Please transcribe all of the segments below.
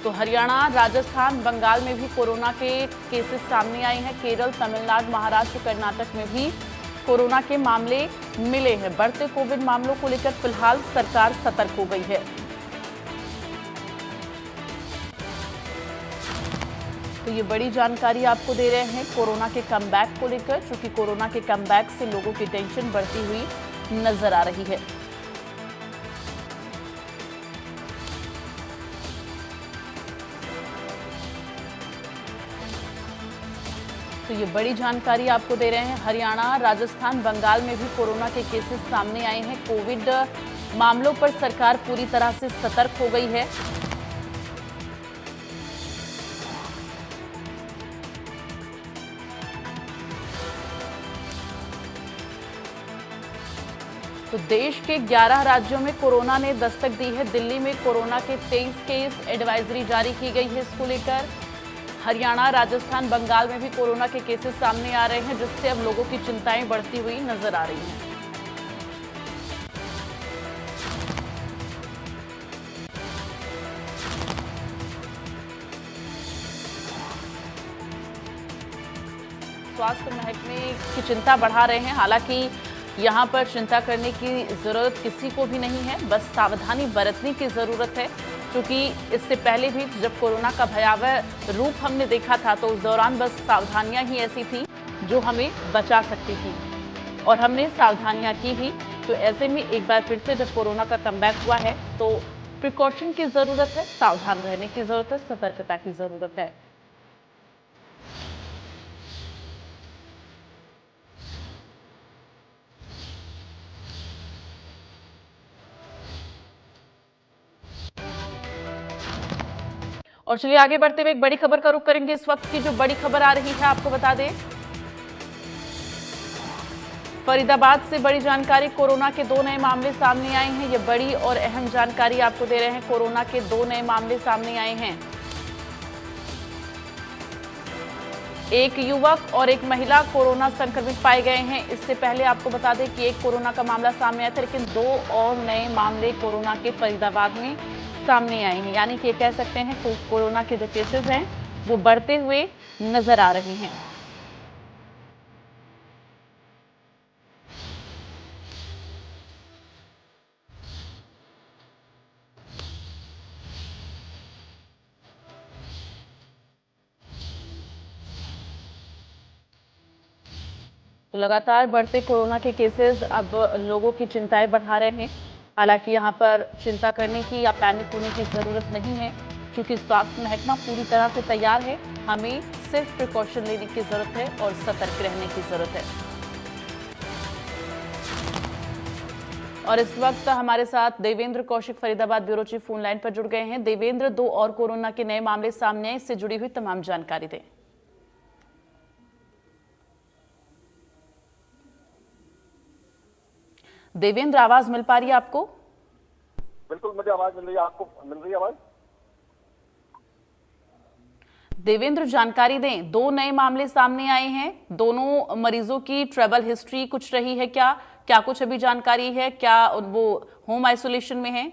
तो हरियाणा, राजस्थान, बंगाल में भी कोरोना के केसेस सामने आए हैं। केरल, तमिलनाडु, महाराष्ट्र, कर्नाटक में भी कोरोना के मामले मिले हैं। बढ़ते कोविड मामलों को लेकर फिलहाल सरकार सतर्क हो गई है। तो ये बड़ी जानकारी आपको दे रहे हैं कोरोना के कमबैक को लेकर, क्योंकि कोरोना के कमबैक से लोगों की टेंशन बढ़ती हुई नजर आ रही है। तो ये बड़ी जानकारी आपको दे रहे हैं। हरियाणा, राजस्थान, बंगाल में भी कोरोना के केसेस सामने आए हैं। कोविड मामलों पर सरकार पूरी तरह से सतर्क हो गई है। तो देश के 11 राज्यों में कोरोना ने दस्तक दी है। दिल्ली में कोरोना के 23 केस, एडवाइजरी जारी की गई है इसको लेकर। हरियाणा, राजस्थान, बंगाल में भी कोरोना के केसेस सामने आ रहे हैं, जिससे अब लोगों की चिंताएं बढ़ती हुई नजर आ रही हैं। स्वास्थ्य महकमे की चिंता बढ़ा रहे हैं। हालांकि यहां पर चिंता करने की जरूरत किसी को भी नहीं है, बस सावधानी बरतने की जरूरत है, क्योंकि इससे पहले भी जब कोरोना का भयावह रूप हमने देखा था तो उस दौरान बस सावधानियां ही ऐसी थी जो हमें बचा सकती थी, और हमने सावधानियां की भी। तो ऐसे में एक बार फिर से जब कोरोना का कमबैक हुआ है तो प्रिकॉशन की जरूरत है, सावधान रहने की जरूरत है, सतर्कता की जरूरत है। और चलिए आगे बढ़ते हुए एक बड़ी खबर का रुख करेंगे। इस वक्त की जो बड़ी खबर आ रही है आपको बता दें, फरीदाबाद से बड़ी जानकारी। कोरोना के 2 नए मामले सामने आए हैं। ये बड़ी और अहम जानकारी आपको दे रहे हैं। कोरोना के 2 नए मामले सामने आए हैं। एक युवक और एक महिला कोरोना संक्रमित पाए गए हैं। इससे पहले आपको बता दें कि एक कोरोना का मामला सामने आया था, लेकिन 2 और नए मामले कोरोना के फरीदाबाद में सामने आए हैं। यानी कि कह सकते हैं कोरोना के जो केसेस हैं वो बढ़ते हुए नजर आ रहे हैं। तो लगातार बढ़ते कोरोना के केसेस अब लोगों की चिंताएं बढ़ा रहे हैं। हालांकि यहां पर चिंता करने की या पैनिक होने की जरूरत नहीं है, क्योंकि स्वास्थ्य महकमा पूरी तरह से तैयार है। हमें सिर्फ प्रिकॉशन लेने की जरूरत है और सतर्क रहने की जरूरत है। और इस वक्त हमारे साथ Devendra Kaushik, Faridabad bureau chief, phone line पर जुड़ गए हैं। देवेंद्र, 2 और कोरोना के नए मामले सामने आए, इससे जुड़ी हुई तमाम जानकारी दें। देवेंद्र, आवाज मिल पा रही है आपको? बिल्कुल, मुझे आवाज मिल रही है। आपको मिल रही है आवाज? देवेंद्र, जानकारी दें, 2 नए मामले सामने आए हैं। दोनों मरीजों की ट्रैवल हिस्ट्री कुछ रही है क्या? क्या कुछ अभी जानकारी है? क्या वो होम आइसोलेशन में है?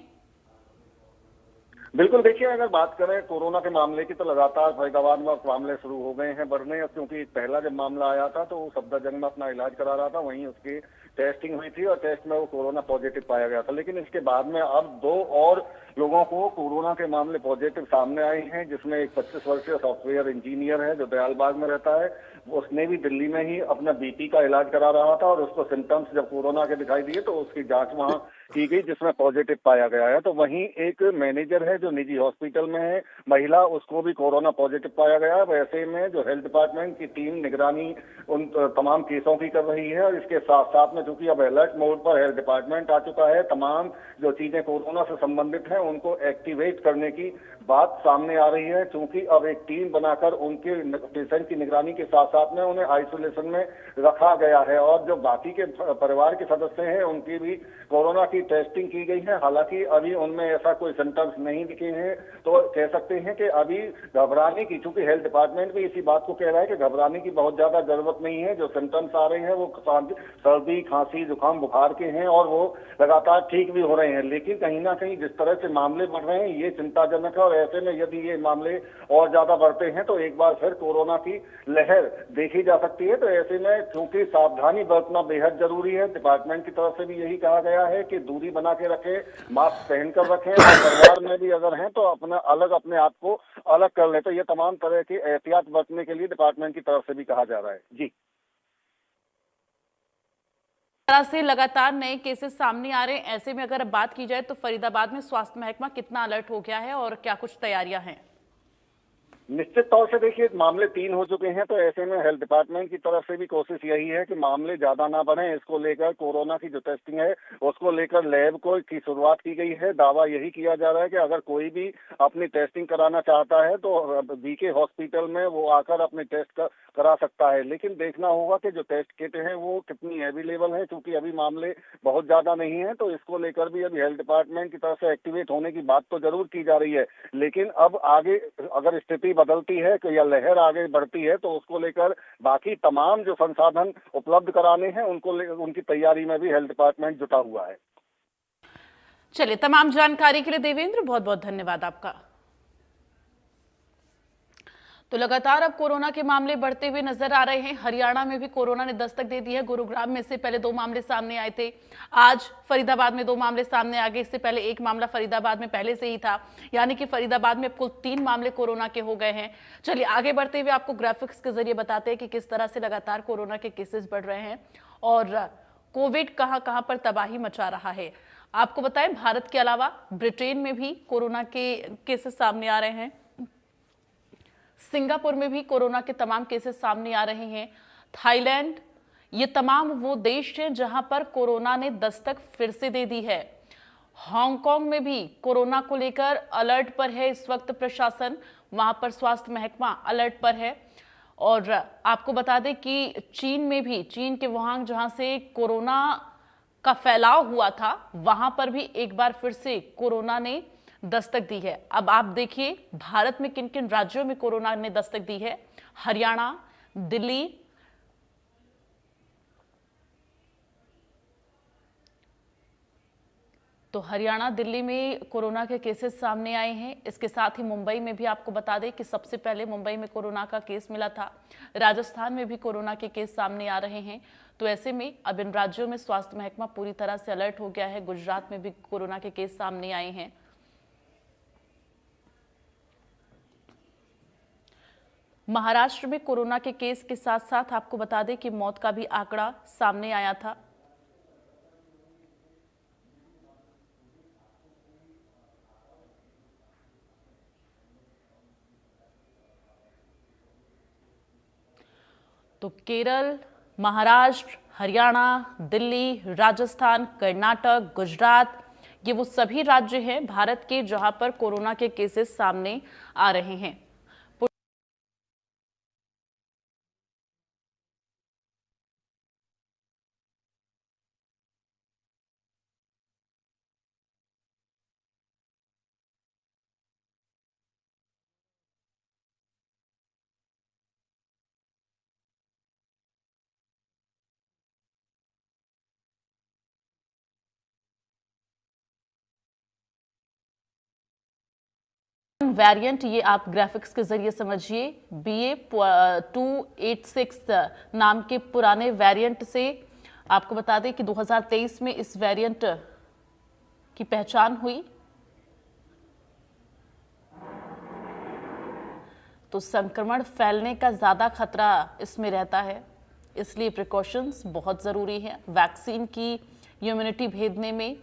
बिल्कुल, देखिए, अगर बात करें कोरोना के मामले की तो लगातार फरीदाबाद में मामले शुरू हो गए हैं बढ़ने, क्योंकि पहला जब मामला आया था तो वो सफदरजंग में अपना इलाज करा रहा था, वहीं उसकी टेस्टिंग हुई थी और टेस्ट में वो कोरोना पॉजिटिव पाया गया था। लेकिन इसके बाद में अब 2 और लोगों को कोरोना के मामले पॉजिटिव सामने आए हैं, जिसमें एक 25 वर्षीय सॉफ्टवेयर इंजीनियर है जो दयालबाग में रहता है। उसने भी दिल्ली में ही अपना बीपी का इलाज करा रहा था और उसको सिम्टम्स जब कोरोना के दिखाई दिए तो उसकी जांच वहां की गई, जिसमें पॉजिटिव पाया गया है। तो वहीं एक मैनेजर है जो निजी हॉस्पिटल में है, महिला, उसको भी कोरोना पॉजिटिव पाया गया है। वैसे में जो हेल्थ डिपार्टमेंट की टीम निगरानी उन तमाम केसों की कर रही है, और इसके साथ साथ में चूंकि अब अलर्ट मोड पर हेल्थ डिपार्टमेंट आ चुका है, तमाम जो चीजें कोरोना से संबंधित हैं उनको एक्टिवेट करने की बात सामने आ रही है। चूंकि अब एक टीम बनाकर उनके पेशेंट की निगरानी के साथ साथ में उन्हें आइसोलेशन में रखा गया है, और जो बाकी के परिवार के सदस्य हैं उनकी भी कोरोना की टेस्टिंग की गई है। हालांकि अभी उनमें ऐसा कोई सिम्टम्स नहीं दिखे हैं, तो कह सकते हैं कि अभी घबराने की, चूंकि हेल्थ डिपार्टमेंट भी इसी बात को कह रहा है कि घबराने की बहुत ज्यादा जरूरत नहीं है। जो सिम्टम्स आ रहे हैं वो सर्दी, खांसी जुकाम बुखार के हैं और वो लगातार ठीक भी हो रहे हैं। लेकिन कहीं ना कहीं जिस तरह से मामले बढ़ रहे हैं ये चिंताजनक है, और ऐसे में यदि ये मामले और ज्यादा बढ़ते हैं तो एक बार फिर कोरोना की लहर देखी जा सकती है। तो ऐसे में क्योंकि सावधानी बरतना बेहद जरूरी है, डिपार्टमेंट की तरफ से भी यही कहा गया है कि दूरी बना के रखें, मास्क पहनकर रखें, और परिवार में भी अगर हैं तो अपने आप को अलग कर ले। तो ये तमाम तरह की एहतियात बरतने के लिए डिपार्टमेंट की तरफ से भी कहा जा रहा है। जी, तरह से लगातार नए केसेस सामने आ रहे हैं। ऐसे में अगर अब बात की जाए तो फरीदाबाद में स्वास्थ्य महकमा कितना अलर्ट हो गया है और क्या कुछ तैयारियां हैं? निश्चित तौर से देखिए मामले 3 हो चुके हैं, तो ऐसे में हेल्थ डिपार्टमेंट की तरफ से भी कोशिश यही है कि मामले ज्यादा ना बढ़े। इसको लेकर कोरोना की जो टेस्टिंग है उसको लेकर लैब को की शुरुआत की गई है। दावा यही किया जा रहा है कि अगर कोई भी अपनी टेस्टिंग कराना चाहता है तो बीके हॉस्पिटल में वो आकर अपने टेस्ट करा सकता है। लेकिन देखना होगा कि जो टेस्ट किट है वो कितनी अवेलेबल है, क्योंकि अभी मामले बहुत ज्यादा नहीं है। तो इसको लेकर भी अभी हेल्थ डिपार्टमेंट की तरफ से एक्टिवेट होने की बात तो जरूर की जा रही है। लेकिन अब आगे अगर स्थिति बदलती है कि या लहर आगे बढ़ती है तो उसको लेकर बाकी तमाम जो संसाधन उपलब्ध कराने हैं उनकी तैयारी में भी हेल्थ डिपार्टमेंट जुटा हुआ है। चलिए, तमाम जानकारी के लिए देवेंद्र बहुत बहुत धन्यवाद आपका। तो लगातार अब कोरोना के मामले बढ़ते हुए नजर आ रहे हैं। हरियाणा में भी कोरोना ने दस्तक दे दी है। गुरुग्राम में से पहले 2 मामले सामने आए थे, आज फरीदाबाद में 2 मामले सामने आ गए। इससे पहले 1 मामला फरीदाबाद में पहले से ही था, यानी कि फरीदाबाद में कुल 3 मामले कोरोना के हो गए हैं। चलिए आगे बढ़ते हुए आपको ग्राफिक्स के जरिए बताते हैं कि किस तरह से लगातार कोरोना के केसेस बढ़ रहे हैं और कोविड कहां कहां पर तबाही मचा रहा है। आपको बताएं, भारत के अलावा ब्रिटेन में भी कोरोना के केसेस सामने आ रहे हैं। सिंगापुर में भी कोरोना के तमाम केसेस सामने आ रहे हैं। थाईलैंड, ये तमाम वो देश हैं जहां पर कोरोना ने दस्तक फिर से दे दी है। हांगकांग में भी कोरोना को लेकर अलर्ट पर है इस वक्त प्रशासन, वहां पर स्वास्थ्य महकमा अलर्ट पर है। और आपको बता दें कि चीन में भी, चीन के वुहान जहां से कोरोना का फैलाव हुआ था, वहां पर भी एक बार फिर से कोरोना ने दस्तक दी है। अब आप देखिए भारत में किन किन राज्यों में कोरोना ने दस्तक दी है। हरियाणा, दिल्ली, तो हरियाणा दिल्ली में कोरोना के केसेस सामने आए हैं। इसके साथ ही मुंबई में भी आपको बता दें कि सबसे पहले मुंबई में कोरोना का केस मिला था। राजस्थान में भी कोरोना के केस सामने आ रहे हैं। तो ऐसे में अब इन राज्यों में स्वास्थ्य महकमा पूरी तरह से अलर्ट हो गया है। गुजरात में भी कोरोना के केस सामने आए हैं। महाराष्ट्र में कोरोना के केस के साथ साथ आपको बता दें कि मौत का भी आंकड़ा सामने आया था। तो केरल, महाराष्ट्र, हरियाणा, दिल्ली, राजस्थान, कर्नाटक, गुजरात, ये वो सभी राज्य हैं भारत के जहां पर कोरोना के केसेस सामने आ रहे हैं। वेरिएंट, ये आप ग्राफिक्स के जरिए समझिए, BA.286 नाम के पुराने वेरिएंट से आपको बता दें कि 2023 में इस वेरिएंट की पहचान हुई। तो संक्रमण फैलने का ज्यादा खतरा इसमें रहता है, इसलिए प्रिकॉशंस बहुत जरूरी है। वैक्सीन की इम्यूनिटी भेदने में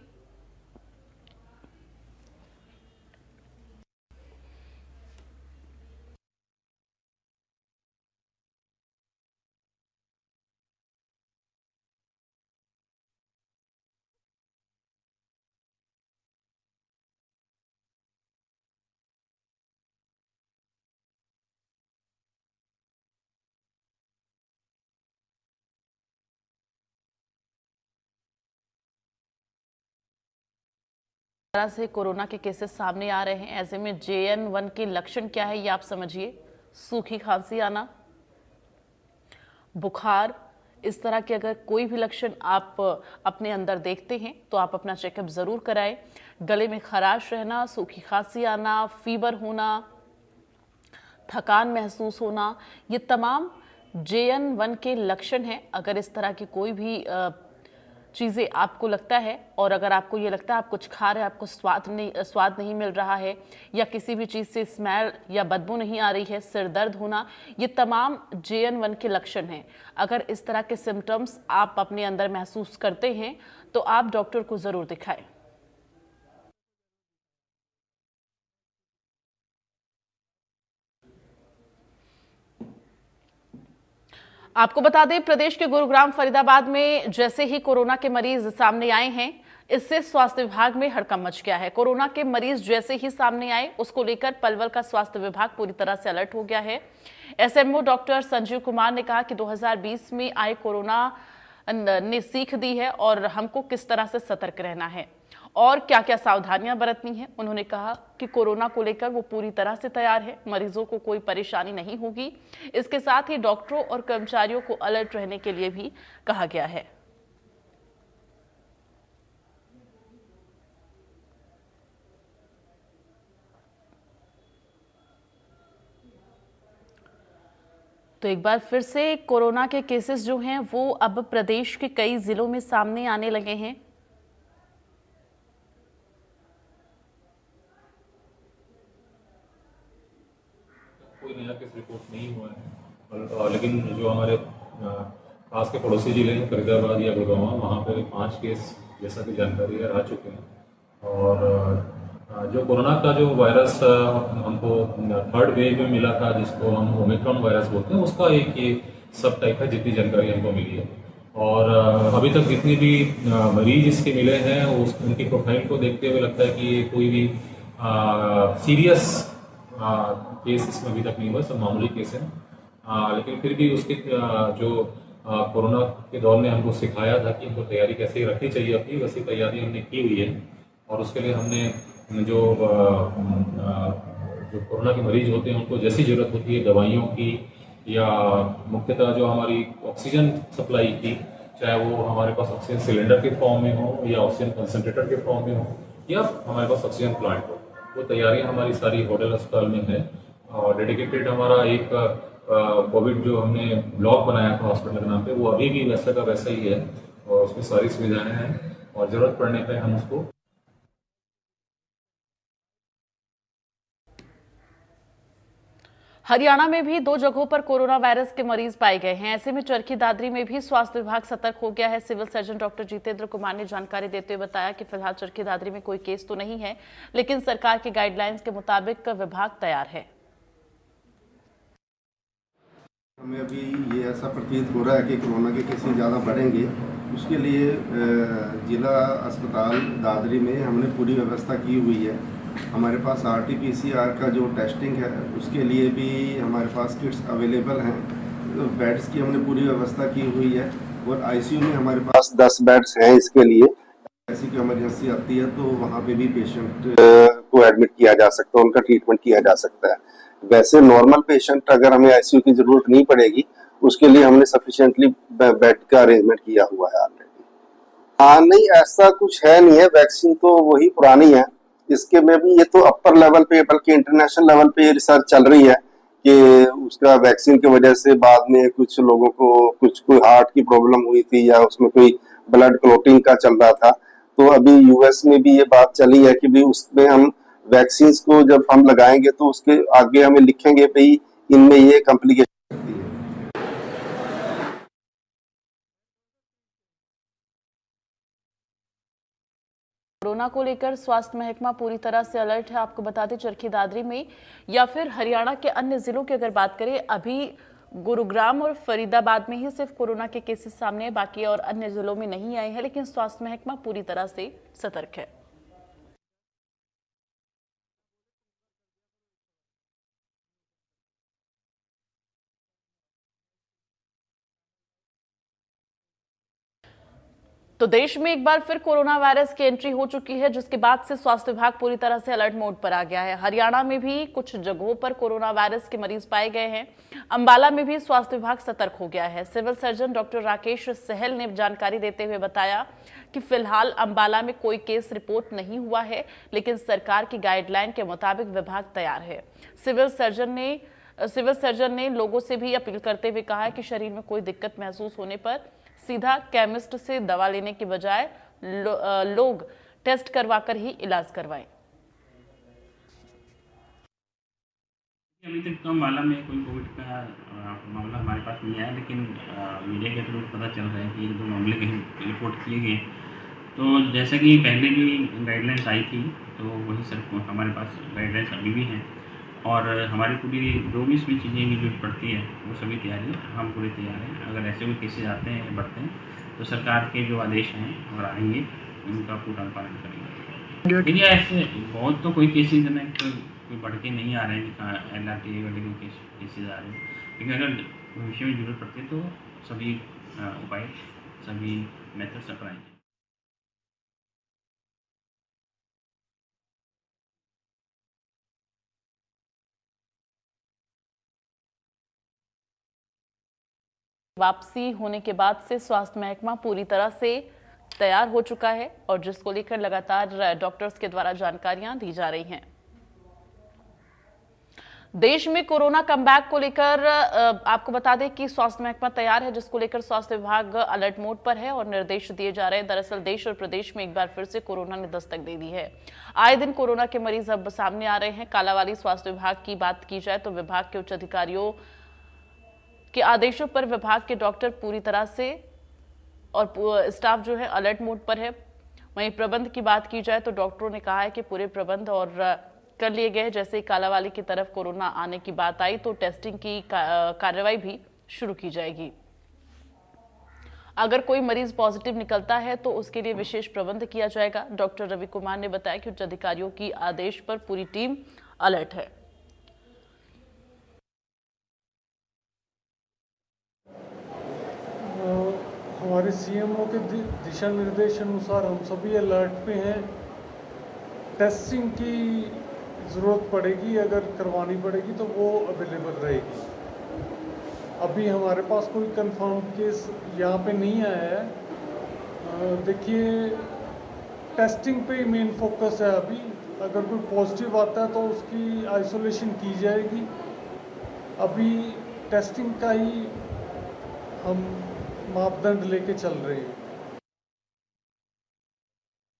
तरह से कोरोना के केसेस सामने आ रहे हैं। ऐसे में JN1 के लक्षण क्या है ये आप समझिए। सूखी खांसी आना, बुखार, इस तरह के अगर कोई भी लक्षण आप अपने अंदर देखते हैं तो आप अपना चेकअप जरूर कराएं। गले में खराश रहना, सूखी खांसी आना, फीवर होना, थकान महसूस होना, ये तमाम JN1 के लक्षण हैं। अगर इस तरह की कोई भी चीज़ें आपको लगता है और अगर आपको ये लगता है आप कुछ खा रहे हैं, आपको स्वाद नहीं मिल रहा है या किसी भी चीज़ से स्मेल या बदबू नहीं आ रही है, सिर दर्द होना, ये तमाम JN1 के लक्षण हैं। अगर इस तरह के सिम्टम्स आप अपने अंदर महसूस करते हैं तो आप डॉक्टर को ज़रूर दिखाएं। आपको बता दें, प्रदेश के गुरुग्राम फरीदाबाद में जैसे ही कोरोना के मरीज सामने आए हैं, इससे स्वास्थ्य विभाग में हड़कंप मच गया है। कोरोना के मरीज जैसे ही सामने आए, उसको लेकर पलवल का स्वास्थ्य विभाग पूरी तरह से अलर्ट हो गया है। SMO डॉक्टर संजीव कुमार ने कहा कि 2020 में आए कोरोना ने सीख दी है और हमको किस तरह से सतर्क रहना है और क्या क्या सावधानियां बरतनी है। उन्होंने कहा कि कोरोना को लेकर वो पूरी तरह से तैयार है, मरीजों को कोई परेशानी नहीं होगी। इसके साथ ही डॉक्टरों और कर्मचारियों को अलर्ट रहने के लिए भी कहा गया है। तो एक बार फिर से कोरोना के केसेस जो हैं वो अब प्रदेश के कई जिलों में सामने आने लगे हैं। कोई नया केस रिपोर्ट नहीं हुआ है, लेकिन जो हमारे पास के पड़ोसी जिले हैं फरीदाबाद या गुड़गांव, वहाँ पे 5 केस जैसा कि जानकारी है आ चुके हैं। और जो कोरोना का जो वायरस हमको 3rd वेव में मिला था, जिसको हम ओमिक्रॉन वायरस बोलते हैं, उसका एक ये सब टाइप है जितनी जानकारी हमको मिली है। और अभी तक जितने भी मरीज इसके मिले हैं उनकी प्रोफाइल को देखते हुए लगता है कि ये कोई भी सीरियस केस इसमें अभी तक नहीं हुआ, सब मामूली केस है। लेकिन फिर भी उसके जो कोरोना के दौर में हमको सिखाया था कि हमको तैयारी कैसे रखनी चाहिए अपनी, वैसी तैयारी हमने की हुई है। और उसके लिए हमने जो कोरोना के मरीज होते हैं उनको जैसी ज़रूरत होती है दवाइयों की या मुख्यतः जो हमारी ऑक्सीजन सप्लाई की, चाहे वो हमारे पास ऑक्सीजन सिलेंडर के फॉर्म में हो या ऑक्सीजन कंसनट्रेटर के फॉर्म में हो या हमारे पास ऑक्सीजन प्लांट हो, वो तैयारियां हमारी सारी होटल अस्पताल में है। और डेडिकेटेड हमारा एक कोविड जो हमने ब्लॉक बनाया था हॉस्पिटल के नाम पे, वो अभी भी वैसा का वैसा ही है और उसमें सारी सुविधाएं हैं और ज़रूरत पड़ने पे हम उसको। हरियाणा में भी 2 जगहों पर कोरोना वायरस के मरीज पाए गए हैं। ऐसे में चरखी दादरी में भी स्वास्थ्य विभाग सतर्क हो गया है। Civil surgeon doctor Jitendra Kumar ने जानकारी देते हुए बताया कि फिलहाल चरखी दादरी में कोई केस तो नहीं है, लेकिन सरकार की गाइडलाइंस के मुताबिक विभाग तैयार है। हमें अभी ये ऐसा प्रतीत हो रहा है कि कोरोना के केसेस ज़्यादा बढ़ेंगे। उसके लिए जिला अस्पताल दादरी में हमने पूरी व्यवस्था की हुई है। हमारे पास RT-PCR का जो टेस्टिंग है उसके लिए भी हमारे पास किट्स अवेलेबल हैं। तो बेड्स की हमने पूरी व्यवस्था की हुई है और ICU में हमारे पास 10 बेड्स हैं इसके लिए। ऐसी कोई इमरजेंसी आती है तो वहाँ पे भी पेशेंट को एडमिट किया जा सकता है, उनका ट्रीटमेंट किया जा सकता है। वैसे नॉर्मल पेशेंट अगर हमें ICU की जरूरत नहीं पड़ेगी, उसके लिए हमने सफिशिएंटली बेड का अरेंजमेंट किया हुआ है ऑलरेडी। हाँ, नहीं ऐसा कुछ है नहीं है, वैक्सीन तो वही पुरानी है। इसके में भी ये तो अपर लेवल पे बल्कि इंटरनेशनल लेवल पे रिसर्च चल रही है कि उसका वैक्सीन की वजह से बाद में कुछ लोगों को कोई हार्ट की प्रॉब्लम हुई थी या उसमें कोई ब्लड क्लॉटिंग का चल रहा था। तो अभी US में भी ये बात चली है कि भी उसमें हम वैक्सीन को जब हम लगाएंगे तो उसके आगे हमें लिखेंगे भाई इनमें ये कॉम्प्लिकेशन होती है। कोरोना को लेकर स्वास्थ्य महकमा पूरी तरह से अलर्ट है। आपको बता दें, चरखी दादरी में या फिर हरियाणा के अन्य जिलों की अगर बात करें, अभी गुरुग्राम और फरीदाबाद में ही सिर्फ कोरोना के केसेस सामने हैं, बाकी और अन्य जिलों में नहीं आए हैं, लेकिन स्वास्थ्य महकमा पूरी तरह से सतर्क है। तो देश में एक बार फिर कोरोना वायरस की एंट्री हो चुकी है, जिसके बाद से स्वास्थ्य विभाग पूरी तरह से अलर्ट मोड पर आ गया है। हरियाणा में भी कुछ जगहों पर कोरोना वायरस के मरीज पाए गए हैं। अंबाला में भी स्वास्थ्य विभाग सतर्क हो गया है। सिविल सर्जन डॉक्टर राकेश सहल ने जानकारी देते हुए बताया कि फिलहाल अंबाला में कोई केस रिपोर्ट नहीं हुआ है, लेकिन सरकार की गाइडलाइन के मुताबिक विभाग तैयार है। सिविल सर्जन ने लोगों से भी अपील करते हुए कहा है कि शरीर में कोई दिक्कत महसूस होने पर सीधा केमिस्ट से दवा लेने की बजाय लोग टेस्ट करवाकर ही इलाज करवाएं। अभी तक तो अंबाला में कोई कोविड का मामला हमारे पास नहीं आया, लेकिन मीडिया के थ्रू पता चल रहा है कि 1-2 मामले कहीं रिपोर्ट किए गए। तो जैसा कि पहले भी गाइडलाइंस आई थी, तो वही सर हमारे पास गाइडलाइंस अभी भी हैं और हमारी पूरी जो भी इसमें चीज़ें की जरूरत पड़ती है वो सभी तैयारी हम पूरे तैयार हैं। अगर ऐसे कोई केसेज आते हैं बढ़ते हैं तो सरकार के जो आदेश हैं और आएंगे उनका पूरा पालन करेंगे। देखिए ऐसे बहुत तो कोई केसेज है ना, कोई बढ़ के नहीं आ रहे हैं कि LRT वाले कोई केसेज आ रहे हैं, लेकिन अगर भविष्य में जरूरत पड़ती है तो सभी उपाय सभी मेथड्स अपनाएंगे। वापसी होने के बाद से स्वास्थ्य महकमा पूरी तरह से तैयार हो चुका है और जिसको लेकर लगातार डॉक्टर्स के द्वारा जानकारियां दी जा रही हैं। देश में कोरोना कमबैक को लेकर आपको बता दें कि स्वास्थ्य महकमा तैयार है, जिसको लेकर स्वास्थ्य विभाग अलर्ट मोड पर है और निर्देश दिए जा रहे हैं। दरअसल देश और प्रदेश में एक बार फिर से कोरोना ने दस्तक दे दी है। आए दिन कोरोना के मरीज अब सामने आ रहे हैं। कालावाली स्वास्थ्य विभाग की बात की जाए तो विभाग के उच्च अधिकारियों के आदेशों पर विभाग के डॉक्टर पूरी तरह से और स्टाफ जो है अलर्ट मोड पर है। वहीं प्रबंध की बात की जाए तो डॉक्टरों ने कहा है कि पूरे प्रबंध और कर लिए गए। जैसे ही कालावाली की तरफ कोरोना आने की बात आई तो टेस्टिंग की कार्रवाई भी शुरू की जाएगी। अगर कोई मरीज पॉजिटिव निकलता है तो उसके लिए विशेष प्रबंध किया जाएगा। डॉक्टर रवि कुमार ने बताया कि उच्च अधिकारियों की आदेश पर पूरी टीम अलर्ट है। हमारे सीएमओ के दिशा निर्देश अनुसार हम सभी अलर्ट पे हैं। टेस्टिंग की ज़रूरत पड़ेगी, अगर करवानी पड़ेगी तो वो अवेलेबल रहेगी। अभी हमारे पास कोई कंफर्म केस यहाँ पे नहीं आया है। देखिए टेस्टिंग पे मेन फोकस है अभी। अगर कोई पॉजिटिव आता है तो उसकी आइसोलेशन की जाएगी। अभी टेस्टिंग का ही हम मापदंड लेके चल रहे हैं।